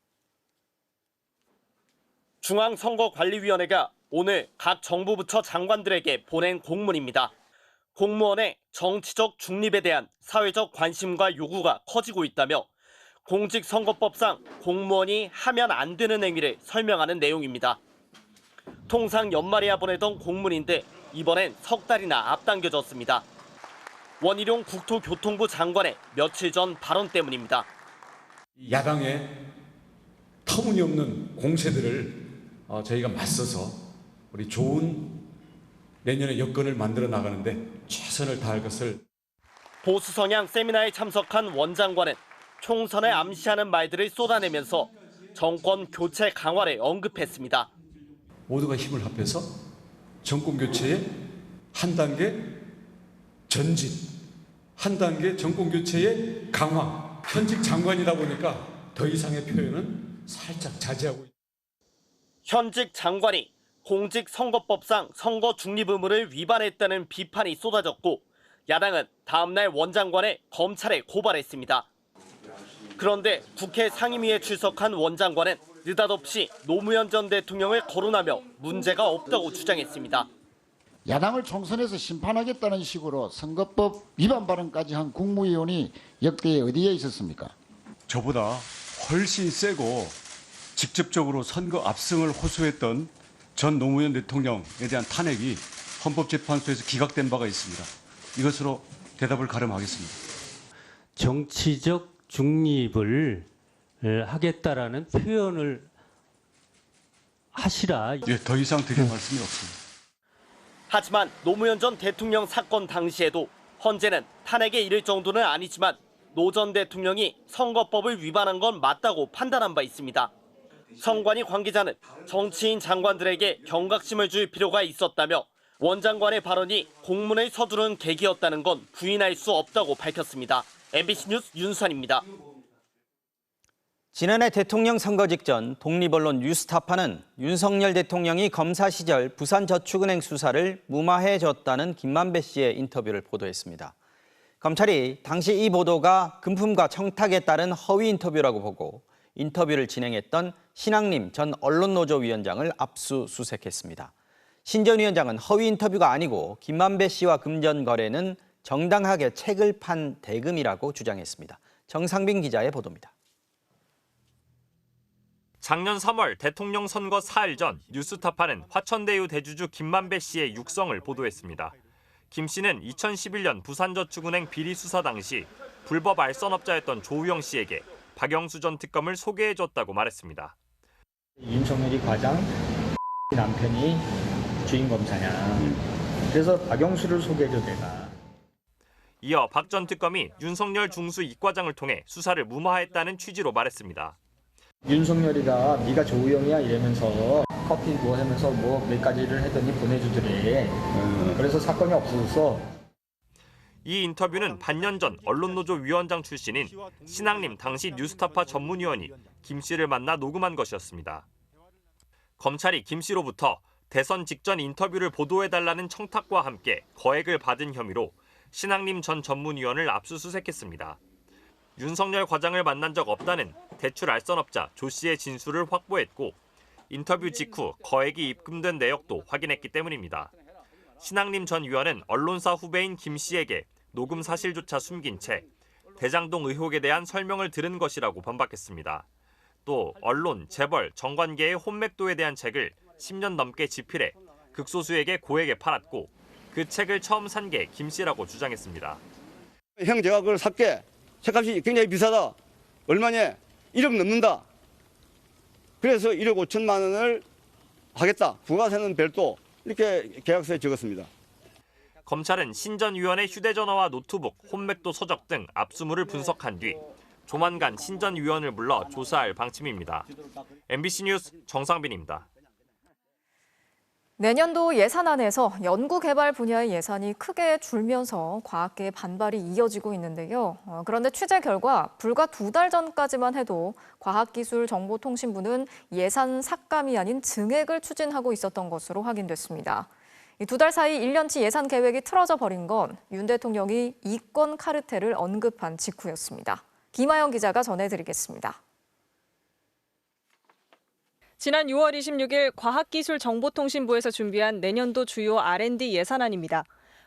중앙선거관리위원회가 오늘 각 정부 부처 장관들에게 보낸 공문입니다. 공무원의 정치적 중립에 대한 사회적 관심과 요구가 커지고 있다며 공직선거법상 공무원이 하면 안 되는 행위를 설명하는 내용입니다. 통상 연말에야 보내던 공문인데 이번엔 석 달이나 앞당겨졌습니다. 원희룡 국토교통부 장관의 며칠 전 발언 때문입니다. 야당의 터무니없는 공세들을 저희가 맞서서 우리 좋은 내년의 여건을 만들어 나가는데 최선을 다할 것을. 보수 성향 세미나에 참석한 원 장관은 총선에 암시하는 말들을 쏟아내면서 정권 교체 강화를 언급했습니다. 모두가 힘을 합해서 정권 교체의 한 단계 전진, 한 단계 정권 교체의 강화. 현직 장관이다 보니까 더 이상의 표현은 살짝 자제하고 있습니다. 현직 장관이 공직선거법상 선거 중립 의무를 위반했다는 비판이 쏟아졌고 야당은 다음 날 원 장관을 검찰에 고발했습니다. 그런데 국회 상임위에 출석한 원 장관은 느닷없이 노무현 전 대통령을 거론하며 문제가 없다고 주장했습니다. 야당을 총선에서 심판하겠다는 식으로 선거법 위반 발언까지 한 국무위원이 역대에 어디에 있었습니까? 저보다 훨씬 세고 직접적으로 선거 압승을 호소했던 전 노무현 대통령에 대한 탄핵이 헌법재판소에서 기각된 바가 있습니다. 이것으로 대답을 가름하겠습니다. 정치적 중립을 하겠다라는 표현을 하시라. 예, 더 이상 드릴 말씀이 없습니다. 하지만 노무현 전 대통령 사건 당시에도 헌재는 탄핵에 이를 정도는 아니지만 노 전 대통령이 선거법을 위반한 건 맞다고 판단한 바 있습니다. 선관위 관계자는 정치인 장관들에게 경각심을 줄 필요가 있었다며 원 장관의 발언이 공문을 서두른 계기였다는 건 부인할 수 없다고 밝혔습니다. MBC 뉴스 윤수환입니다. 지난해 대통령 선거 직전 독립언론 뉴스타파는 윤석열 대통령이 검사 시절 부산저축은행 수사를 무마해줬다는 김만배 씨의 인터뷰를 보도했습니다. 검찰이 당시 이 보도가 금품과 청탁에 따른 허위 인터뷰라고 보고 인터뷰를 진행했던 신학림 전 언론노조 위원장을 압수수색했습니다. 신 전 위원장은 허위 인터뷰가 아니고 김만배 씨와 금전 거래는 정당하게 책을 판 대금이라고 주장했습니다. 정상빈 기자의 보도입니다. 작년 3월 대통령 선거 4일 전 뉴스타파는 화천대유 대주주 김만배 씨의 육성을 보도했습니다. 김 씨는 2011년 부산저축은행 비리 수사 당시 불법 알선업자였던 조우영 씨에게 박영수 전 특검을 소개해줬다고 말했습니다. 윤석열이 과장 남편이 주인 검사냐. 그래서 박영수를 소개해줘 내가. 이어 박 전 특검이 윤석열 중수 이과장을 통해 수사를 무마했다는 취지로 말했습니다. 윤석열이가 네가 조우영이야 이러면서 커피 뭐 하면서 뭐 몇 가지를 했더니 보내주더래. 그래서 사건이 없어서. 이 인터뷰는 반년 전 언론노조 위원장 출신인 신학림 당시 뉴스타파 전문위원이 김 씨를 만나 녹음한 것이었습니다. 검찰이 김 씨로부터 대선 직전 인터뷰를 보도해달라는 청탁과 함께 거액을 받은 혐의로 신학림 전 전문위원을 압수수색했습니다. 윤석열 과장을 만난 적 없다는 대출 알선업자 조 씨의 진술을 확보했고 인터뷰 직후 거액이 입금된 내역도 확인했기 때문입니다. 신학림 전 위원은 언론사 후배인 김 씨에게 녹음 사실조차 숨긴 채 대장동 의혹에 대한 설명을 들은 것이라고 반박했습니다. 또 언론, 재벌, 정관계의 혼맥도에 대한 책을 10년 넘게 집필해 극소수에게 고액에 팔았고 그 책을 처음 산 게 김 씨라고 주장했습니다. 형 제가 그걸 샀게. 책값이 굉장히 비싸다. 얼마냐? 1억 넘는다. 그래서 1억 5천만 원을 하겠다. 부가세는 별도. 이렇게 계약서에 적었습니다. 검찰은 신 전 위원의 휴대전화와 노트북, 혼맥도 서적 등 압수물을 분석한 뒤 조만간 신 전 위원을 불러 조사할 방침입니다. MBC 뉴스 정상빈입니다. 내년도 예산안에서 연구개발 분야의 예산이 크게 줄면서 과학계의 반발이 이어지고 있는데요. 그런데 취재 결과 불과 2달 전까지만 해도 과학기술정보통신부는 예산 삭감이 아닌 증액을 추진하고 있었던 것으로 확인됐습니다. 이 2달 사이 1년치 예산 계획이 틀어져 버린 건 윤 대통령이 이권 카르텔을 언급한 직후였습니다. 김아영 기자가 전해드리겠습니다. 지난 6월 26일 과학기술정보통신부에서 준비한 내년도 주요 R&D 예산안입니다.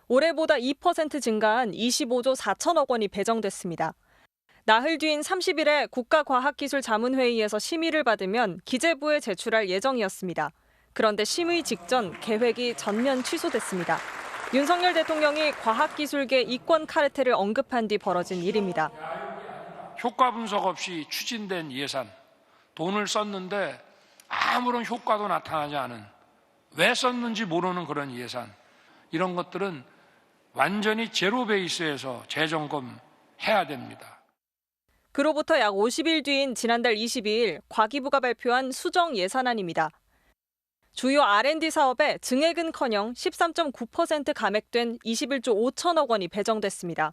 올해보다 2% 증가한 25조 4천억 원이 배정됐습니다. 나흘 뒤인 30일에 국가과학기술자문회의에서 심의를 받으면 기재부에 제출할 예정이었습니다. 그런데 심의 직전 계획이 전면 취소됐습니다. 윤석열 대통령이 과학기술계 이권 카르텔을 언급한 뒤 벌어진 일입니다. 효과 분석 없이 추진된 예산, 돈을 썼는데 아무런 효과도 나타나지 않은, 왜 썼는지 모르는 그런 예산, 이런 것들은 완전히 제로 베이스에서 재점검해야 됩니다. 그로부터 약 50일 뒤인 지난달 22일 과기부가 발표한 수정 예산안입니다. 주요 R&D 사업에 증액은커녕 13.9% 감액된 21조 5천억 원이 배정됐습니다.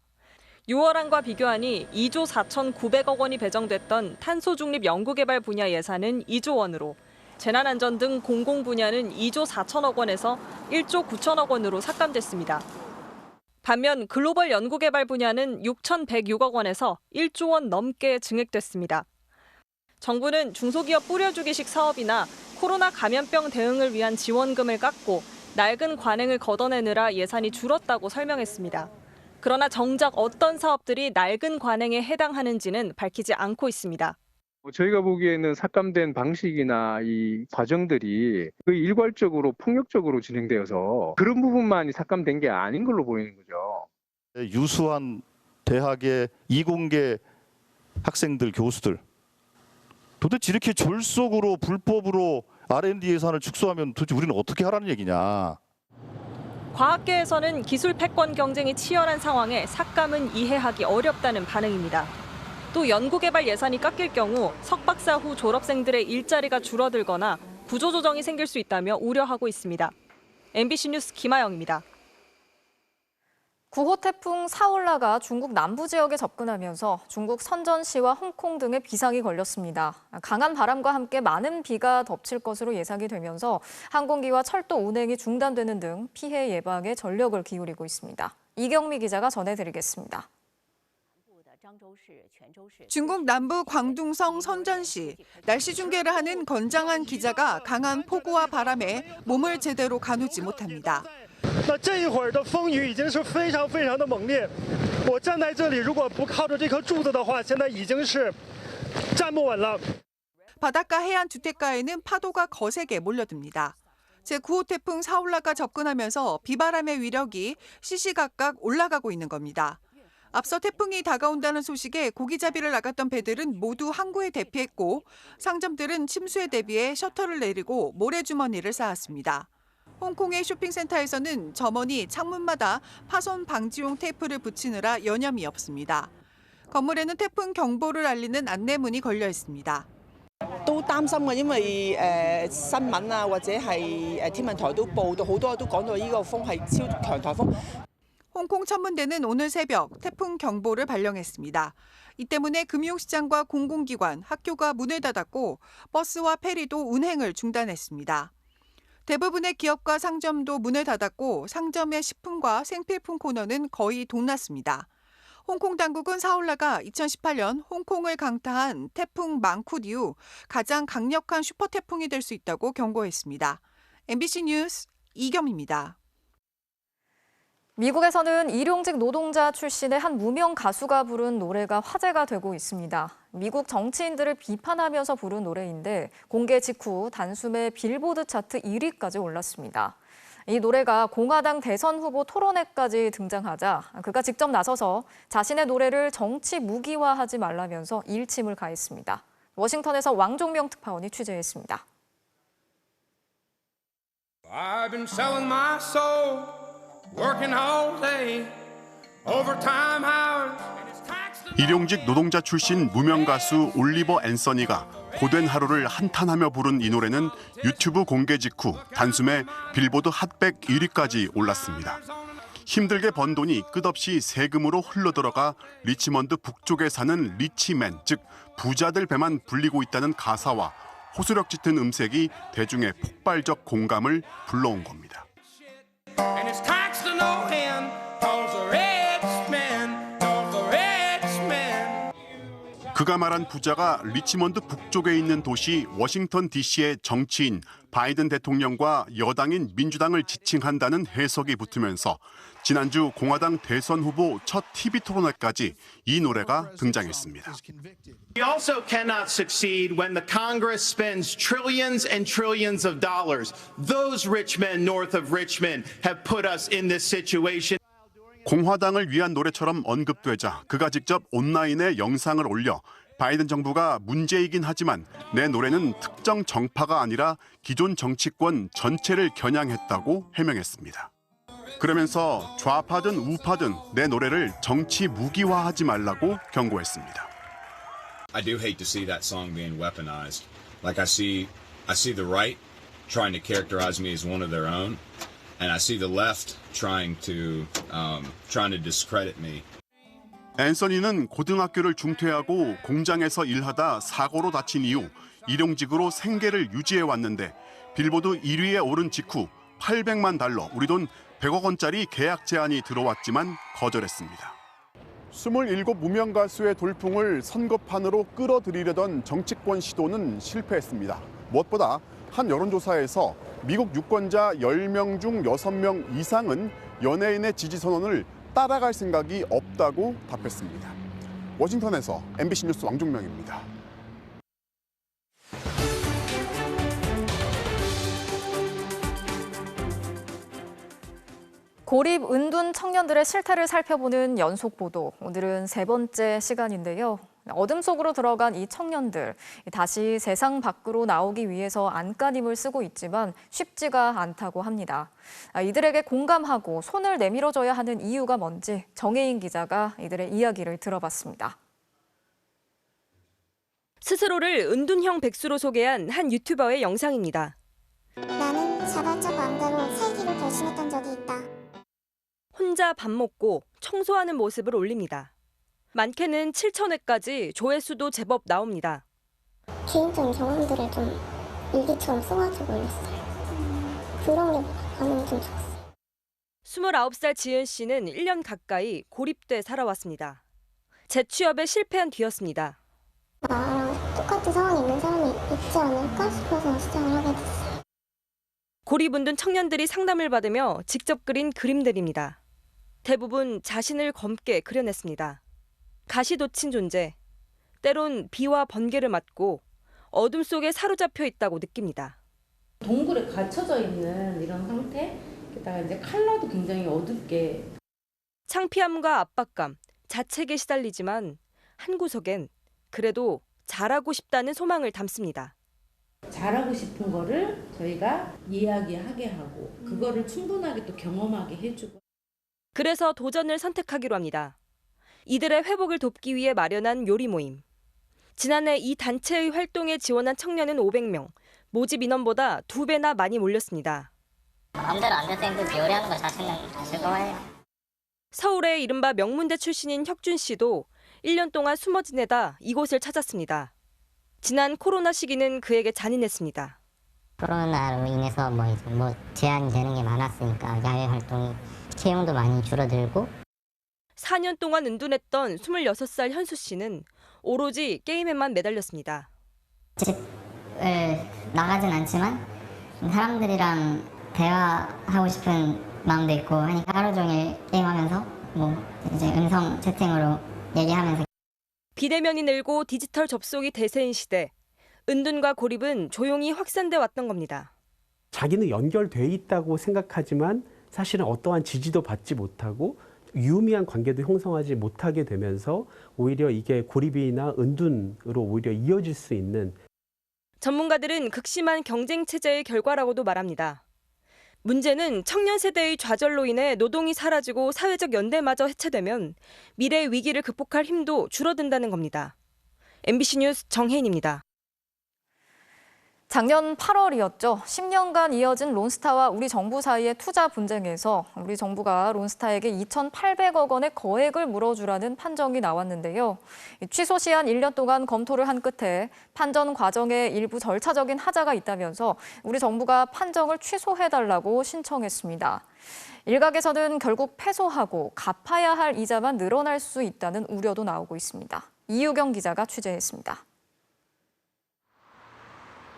6월안과 비교하니 2조 4,900억 원이 배정됐던 탄소중립 연구개발 분야 예산은 2조 원으로, 재난안전 등 공공 분야는 2조 4천억 원에서 1조 9천억 원으로 삭감됐습니다. 반면 글로벌 연구개발 분야는 6,106억 원에서 1조 원 넘게 증액됐습니다. 정부는 중소기업 뿌려주기식 사업이나 코로나 감염병 대응을 위한 지원금을 깎고 낡은 관행을 걷어내느라 예산이 줄었다고 설명했습니다. 그러나 정작 어떤 사업들이 낡은 관행에 해당하는지는 밝히지 않고 있습니다. 저희가 보기에는 삭감된 방식이나 이 과정들이 거의 일괄적으로 폭력적으로 진행되어서 그런 부분만이 삭감된 게 아닌 걸로 보이는 거죠. 유수한 대학의 이공계 학생들, 교수들, 도대체 이렇게 졸속으로 불법으로 R&D 예산을 축소하면 도대체 우리는 어떻게 하라는 얘기냐. 과학계에서는 기술 패권 경쟁이 치열한 상황에 삭감은 이해하기 어렵다는 반응입니다. 또 연구개발 예산이 깎일 경우 석박사 후 졸업생들의 일자리가 줄어들거나 구조조정이 생길 수 있다며 우려하고 있습니다. MBC 뉴스 김아영입니다. 9호 태풍 사올라가 중국 남부 지역에 접근하면서 중국 선전시와 홍콩 등에 비상이 걸렸습니다. 강한 바람과 함께 많은 비가 덮칠 것으로 예상이 되면서 항공기와 철도 운행이 중단되는 등 피해 예방에 전력을 기울이고 있습니다. 이경미 기자가 전해드리겠습니다. 중국 남부 광둥성 선전시, 날씨 중계를 하는 건장한 기자가 강한 폭우와 바람에 몸을 제대로 가누지 못합니다. 那这一会儿的风雨已经是非常非常的猛烈，我站在这里，如果不靠着这棵柱子的话，现在已经是站不稳了。 바닷가 해안 주택가에는 파도가 거세게 몰려듭니다. 제9호 태풍 사올라가 접근하면서 비바람의 위력이 시시각각 올라가고 있는 겁니다. 앞서 태풍이 다가온다는 소식에 고기잡이를 나갔던 배들은 모두 항구에 대피했고 상점들은 침수에 대비해 셔터를 내리고 모래주머니를 쌓았습니다. 홍콩의 쇼핑센터에서는 점원이 창문마다 파손 방지용 테이프를 붙이느라 여념이 없습니다. 건물에는 태풍 경보를 알리는 안내문이 걸려 있습니다. 都擔心嘅，因為新聞啊或者係天文台都報道好多都講到呢個風係超強颱風。 홍콩 천문대는 오늘 새벽 태풍 경보를 발령했습니다. 이 때문에 금융시장과 공공기관, 학교가 문을 닫았고 버스와 페리도 운행을 중단했습니다. 대부분의 기업과 상점도 문을 닫았고 상점의 식품과 생필품 코너는 거의 동났습니다. 홍콩 당국은 사올라가 2018년 홍콩을 강타한 태풍 망쿠 이후 가장 강력한 슈퍼 태풍이 될 수 있다고 경고했습니다. MBC 뉴스 이겸입니다. 미국에서는 일용직 노동자 출신의 한 무명 가수가 부른 노래가 화제가 되고 있습니다. 미국 정치인들을 비판하면서 부른 노래인데 공개 직후 단숨에 빌보드 차트 1위까지 올랐습니다. 이 노래가 공화당 대선 후보 토론회까지 등장하자 그가 직접 나서서 자신의 노래를 정치 무기화하지 말라면서 일침을 가했습니다. 워싱턴에서 왕종명 특파원이 취재했습니다. I've been selling my soul, working all day, overtime hours. 일용직 노동자 출신 무명 가수 올리버 앤서니가 고된 하루를 한탄하며 부른 이 노래는 유튜브 공개 직후 단숨에 빌보드 핫100 1위까지 올랐습니다. 힘들게 번 돈이 끝없이 세금으로 흘러들어가 리치먼드 북쪽에 사는 리치맨, 즉 부자들 배만 불리고 있다는 가사와 호소력 짙은 음색이 대중의 폭발적 공감을 불러온 겁니다. 그가 말한 부자가 리치먼드 북쪽에 있는 도시 워싱턴 DC의 정치인 바이든 대통령과 여당인 민주당을 지칭한다는 해석이 붙으면서 지난주 공화당 대선 후보 첫 TV 토론회까지 이 노래가 등장했습니다. We also cannot succeed when the Congress spends trillions and trillions of dollars. Those rich men north of Richmond have put us in this situation. 공화당을 위한 노래처럼 언급되자 그가 직접 온라인에 영상을 올려 바이든 정부가 문제이긴 하지만 내 노래는 특정 정파가 아니라 기존 정치권 전체를 겨냥했다고 해명했습니다. 그러면서 좌파든 우파든 내 노래를 정치 무기화하지 말라고 경고했습니다. I do hate to see that song being weaponized. Like I see the right trying to characterize me as one of their own. And I see the left trying to discredit me. 앤서니는 고등학교를 중퇴하고 공장에서 일하다 사고로 다친 이후 일용직으로 생계를 유지해 왔는데 빌보드 1위에 오른 직후 $800만, 우리 돈 100억 원짜리 계약 제안이 들어왔지만 거절했습니다. 27 무명 가수의 돌풍을 선거판으로 끌어들이려던 정치권 시도는 실패했습니다. 무엇보다 한 여론조사에서 미국 유권자 10명 중 6명 이상은 연예인의 지지 선언을 따라갈 생각이 없다고 답했습니다. 워싱턴에서 MBC 뉴스 왕종명입니다. 고립 은둔 청년들의 실태를 살펴보는 연속 보도. 오늘은 세 번째 시간인데요. 어둠 속으로 들어간 이 청년들, 다시 세상 밖으로 나오기 위해서 안간힘을 쓰고 있지만 쉽지가 않다고 합니다. 이들에게 공감하고 손을 내밀어줘야 하는 이유가 뭔지 정혜인 기자가 이들의 이야기를 들어봤습니다. 스스로를 은둔형 백수로 소개한 한 유튜버의 영상입니다. 나는 자발적 마음대로 살기로 결심했던 적이 있다. 혼자 밥 먹고 청소하는 모습을 올립니다. 많게는 7,000회까지 조회수도 제법 나옵니다. 개인적인 경험들을 좀 일기처럼 써가지고 올렸어요. 그런 게 반응이 좀 좋았어요. 29살 지은 씨는 1년 가까이 고립돼 살아왔습니다. 재취업에 실패한 뒤였습니다. 나랑 똑같은 상황에 있는 사람이 있지 않을까 싶어서 시작을 하게 됐어요. 고립은둔 청년들이 상담을 받으며 직접 그린 그림들입니다. 대부분 자신을 검게 그려냈습니다. 가시돋친 존재, 때론 비와 번개를 맞고 어둠 속에 사로잡혀 있다고 느낍니다. 동굴에 갇혀져 있는 이런 상태, 게다가 이제 컬러도 굉장히 어둡게. 창피함과 압박감, 자책에 시달리지만 한 구석엔 그래도 잘하고 싶다는 소망을 담습니다. 잘하고 싶은 거를 저희가 이야기하게 하고 그거를 충분하게 또 경험하게 해주고. 그래서 도전을 선택하기로 합니다. 이들의 회복을 돕기 위해 마련한 요리 모임. 지난해 이 단체의 활동에 지원한 청년은 500명, 모집 인원보다 2배나 많이 몰렸습니다. 마음대로 안 될 땐 요리하는 거 자체는 즐거워요. 서울의 이른바 명문대 출신인 혁준 씨도 1년 동안 숨어 지내다 이곳을 찾았습니다. 지난 코로나 시기는 그에게 잔인했습니다. 코로나로 인해서 뭐 제한이 되는 게 많았으니까 야외 활동이 채용도 많이 줄어들고. 4년 동안 은둔했던 26살 현수 씨는 오로지 게임에만 매달렸습니다. 집을 나가진 않지만 사람들이랑 대화하고 싶은 마음도 있고 하니까 하루 종일 게임하면서 이제 음성 채팅으로 얘기하면서. 비대면이 늘고 디지털 접속이 대세인 시대, 은둔과 고립은 조용히 확산돼 왔던 겁니다. 자기는 연결돼 있다고 생각하지만 사실은 어떠한 지지도 받지 못하고 유의미한 관계도 형성하지 못하게 되면서 오히려 이게 고립이나 은둔으로 오히려 이어질 수 있는. 전문가들은 극심한 경쟁 체제의 결과라고도 말합니다. 문제는 청년 세대의 좌절로 인해 노동이 사라지고 사회적 연대마저 해체되면 미래의 위기를 극복할 힘도 줄어든다는 겁니다. MBC 뉴스 정혜인입니다. 작년 8월이었죠. 10년간 이어진 론스타와 우리 정부 사이의 투자 분쟁에서 우리 정부가 론스타에게 2,800억 원의 거액을 물어주라는 판정이 나왔는데요. 취소 시한 1년 동안 검토를 한 끝에 판정 과정에 일부 절차적인 하자가 있다면서 우리 정부가 판정을 취소해달라고 신청했습니다. 일각에서는 결국 패소하고 갚아야 할 이자만 늘어날 수 있다는 우려도 나오고 있습니다. 이유경 기자가 취재했습니다.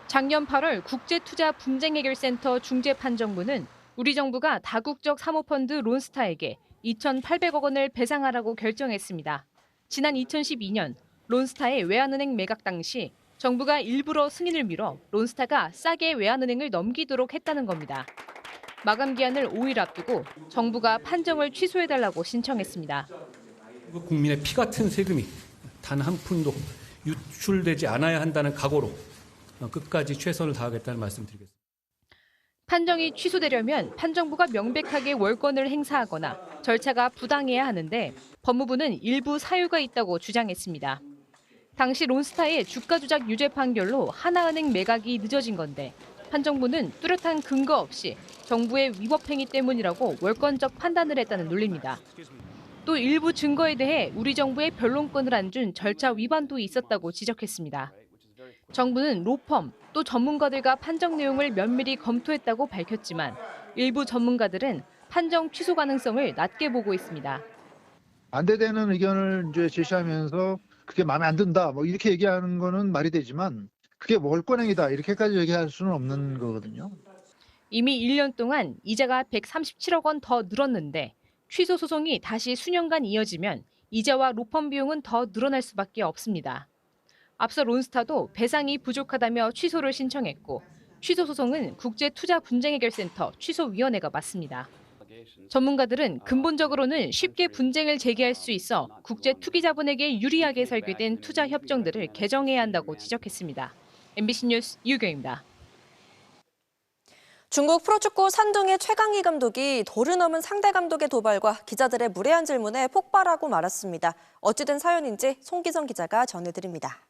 작년 8월 국제투자분쟁해결센터 중재판정부는 우리 정부가 다국적 사모펀드 론스타에게 2,800억 원을 배상하라고 결정했습니다. 지난 2012년 론스타의 외환은행 매각 당시 정부가 일부러 승인을 미뤄 론스타가 싸게 외환은행을 넘기도록 했다는 겁니다. 마감 기한을 5일 앞두고 정부가 판정을 취소해달라고 신청했습니다. 국민의 피 같은 세금이 단 한 푼도 유출되지 않아야 한다는 각오로 끝까지 최선을 다하겠다는 말씀드리겠습니다. 판정이 취소되려면 판정부가 명백하게 월권을 행사하거나 절차가 부당해야 하는데 법무부는 일부 사유가 있다고 주장했습니다. 당시 론스타의 주가 조작 유죄 판결로 하나은행 매각이 늦어진 건데 판정부는 뚜렷한 근거 없이 정부의 위법 행위 때문이라고 월권적 판단을 했다는 논리입니다. 또 일부 증거에 대해 우리 정부의 변론권을 안준 절차 위반도 있었다고 지적했습니다. 정부는 로펌 또 전문가들과 판정 내용을 면밀히 검토했다고 밝혔지만 일부 전문가들은 판정 취소 가능성을 낮게 보고 있습니다. 반대되는 의견을 이제 제시하면서 그게 마음에 안 든다 뭐 이렇게 얘기하는 거는 말이 되지만 그게 월권행위다 이렇게까지 얘기할 수는 없는 거거든요. 이미 1년 동안 이자가 137억 원 더 늘었는데 취소 소송이 다시 수년간 이어지면 이자와 로펌 비용은 더 늘어날 수밖에 없습니다. 앞서 론스타도 배상이 부족하다며 취소를 신청했고 취소 소송은 국제투자분쟁해결센터 취소위원회가 맡습니다. 전문가들은 근본적으로는 쉽게 분쟁을 제기할 수 있어 국제투기자본에게 유리하게 설계된 투자 협정들을 개정해야 한다고 지적했습니다. MBC 뉴스 이유경입니다. 중국 프로축구 산둥의 최강희 감독이 도를 넘은 상대 감독의 도발과 기자들의 무례한 질문에 폭발하고 말았습니다. 어찌된 사연인지 송기성 기자가 전해드립니다.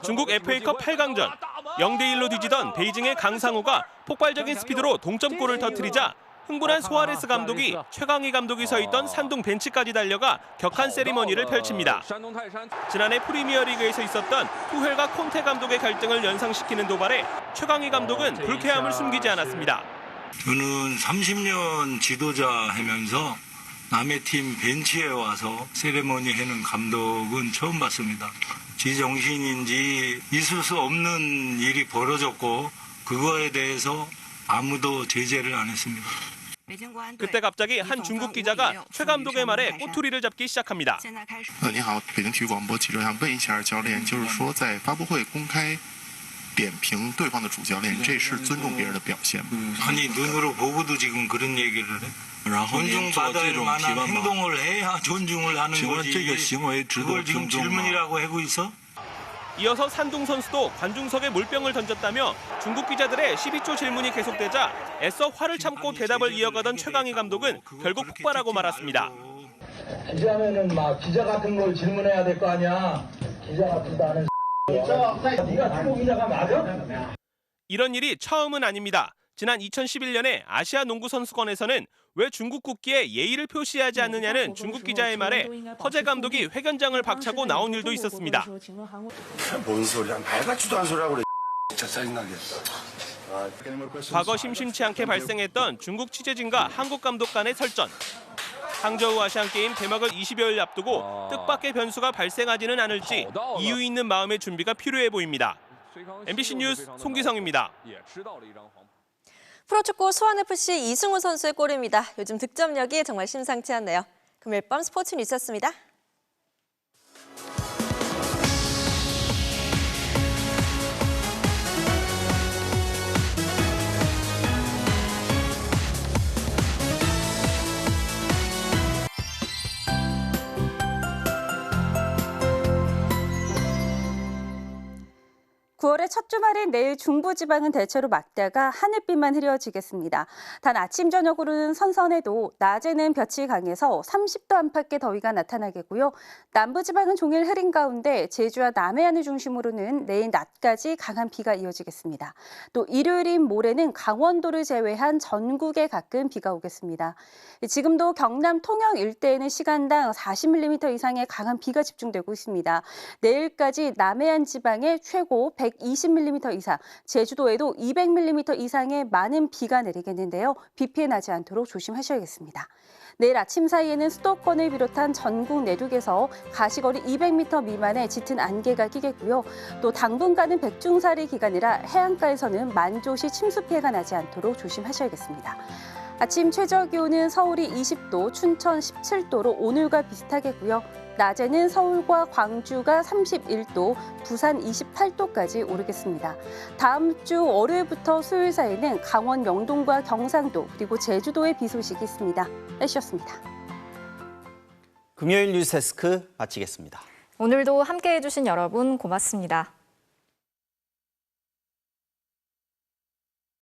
중국 FA컵 8강전 0대1로 뒤지던 베이징의 강상우가 폭발적인 스피드로 동점골을 터뜨리자 흥분한 소아레스 감독이 최강희 감독이 서 있던 산둥 벤치까지 달려가 격한 세리머니를 펼칩니다. 지난해 프리미어리그에서 있었던 투헬과 콘테 감독의 갈등을 연상시키는 도발에 최강희 감독은 불쾌함을 숨기지 않았습니다. 저는 30년 지도자 하면서 남의 팀 벤치에 와서 세리머니 하는 감독은 처음 봤습니다. 지정신인지 있을 수 없는 일이 벌어졌고 그거에 대해서 아무도 제재를 안 했습니다. 그때 갑자기 한 중국 기자가 최 감독의 말에 꼬투리를 잡기 시작합니다. 你好，北京体育广播记者想问一下教练，就是说在发布会公开点评对方的主教练，这是尊重别人的表现吗？ 아니 눈으로 보고도 지금 그런 얘기를 해? 존중받을 만한 행동을 해야 존중을 하는 거지. 그걸 지금 질문이라고 하고 있어? 이어서 산둥 선수도 관중석에 물병을 던졌다며 중국 기자들의 12초 질문이 계속되자 애써 화를 참고 대답을 이어가던 최강희 감독은 결국 폭발하고 말았습니다. 기자면은 막 기자 같은 걸 질문해야 될 거 아니야. 기자 같은 거 하는 네가 중국 기자가 맞아? 이런 일이 처음은 아닙니다. 지난 2011년에 아시아 농구 선수권에서는 왜 중국 국기에 예의를 표시하지 않느냐는 중국 기자의 말에 허재 감독이 회견장을 박차고 나온 일도 있었습니다. 뭔 소리야? 말 같지도 않은 소리라고 그래. 진짜 짜증나겠다. 과거 심심치 않게 발생했던 중국 취재진과 한국 감독 간의 설전. 항저우 아시안게임 개막을 20여일 앞두고 뜻밖의 변수가 발생하지는 않을지 이유 있는 마음의 준비가 필요해 보입니다. MBC 뉴스 송기성입니다. 프로축구 수원FC 이승우 선수의 골입니다. 요즘 득점력이 정말 심상치 않네요. 금요일 밤 스포츠 뉴스였습니다. (9월의) 첫 주말인 내일 중부지방은 대체로 맑다가 하늘빛만 흐려지겠습니다. 단 아침 저녁으로는 선선해도 낮에는 볕이 강해서 30도 안팎의 더위가 나타나겠고요. 남부지방은 종일 흐린 가운데 제주와 남해안을 중심으로는 내일 낮까지 강한 비가 이어지겠습니다. 또 일요일인 모레는 강원도를 제외한 전국에 가끔 비가 오겠습니다. 지금도 경남 통영 일대에는 시간당 40mm 이상의 강한 비가 집중되고 있습니다. 내일까지 남해안 지방에 최고 100 120mm 이상, 제주도에도 200mm 이상의 많은 비가 내리겠는데요. 비 피해 나지 않도록 조심하셔야겠습니다. 내일 아침 사이에는 수도권을 비롯한 전국 내륙에서 가시거리 200m 미만의 짙은 안개가 끼겠고요. 또 당분간은 백중사리 기간이라 해안가에서는 만조시 침수 피해가 나지 않도록 조심하셔야겠습니다. 아침 최저기온은 서울이 20도, 춘천 17도로 오늘과 비슷하겠고요. 낮에는 서울과 광주가 31도, 부산 28도까지 오르겠습니다. 다음 주 월요일부터 수요일 사이에는 강원 영동과 경상도 그리고 제주도에 비 소식이 있습니다. 날씨였습니다. 금요일 뉴스데스크 마치겠습니다. 오늘도 함께해 주신 여러분 고맙습니다.